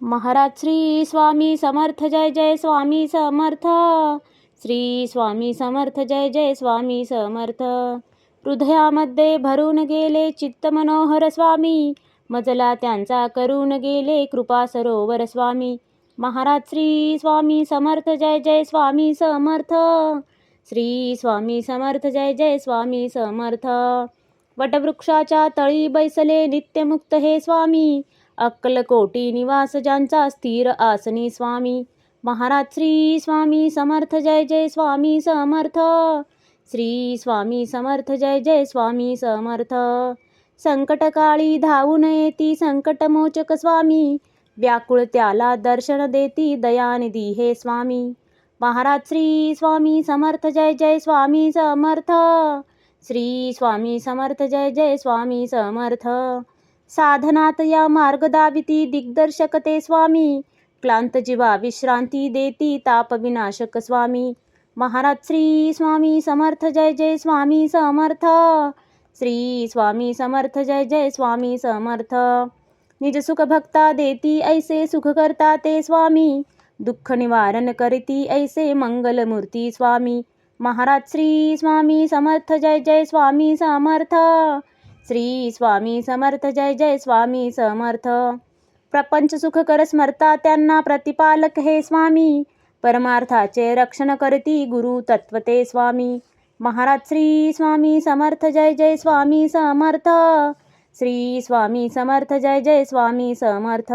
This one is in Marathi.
महाराज श्री स्वामी समर्थ जय जय स्वामी समर्थ. श्री स्वामी समर्थ जय जय स्वामी समर्थ. हृदयामध्ये भरून गेले चित्त मनोहर स्वामी, मजला त्यांचा करून गेले कृपा सरोवर स्वामी. महाराज श्री स्वामी समर्थ जय जय स्वामी समर्थ. श्री स्वामी समर्थ जय जय स्वामी समर्थ. वटवृक्षाच्या तळी बैसले नित्यमुक्त हे स्वामी, अक्कलकोटी निवास ज्यांचा स्थिर आसनी स्वामी. महाराज श्री स्वामी समर्थ जय जय स्वामी समर्थ. श्री स्वामी समर्थ जय जय स्वामी समर्थ. संकटकाळी धावून येती संकटमोचक स्वामी, व्याकुळ त्याला दर्शन देती दयानिधी हे स्वामी. महाराज श्री स्वामी समर्थ जय जय स्वामी समर्थ. श्री स्वामी समर्थ जय जय स्वामी समर्थ. साधनात या मार्ग दाविती दिग्दर्शक ते स्वामी, क्लांत जीवा विश्रांती देती ताप विनाशक स्वामी. महाराज श्री स्वामी समर्थ जय जय स्वामी समर्थ. श्री स्वामी समर्थ जय जय स्वामी समर्थ. निज सुख भक्ता देती ऐसे सुख करता ते स्वामी, दुःख निवारण करती ऐसे मंगलमूर्ती स्वामी. महाराज श्री स्वामी समर्थ जय जय स्वामी समर्थ. श्री स्वामी समर्थ जय जय स्वामी समर्थ. प्रपंच सुख कर स्मरता त्यांना प्रतिपालक हे स्वामी, परमार्थाचे रक्षण करती गुरु तत्वते स्वामी. महाराज श्री स्वामी समर्थ जय जय स्वामी समर्थ. श्री स्वामी समर्थ जय जय स्वामी समर्थ.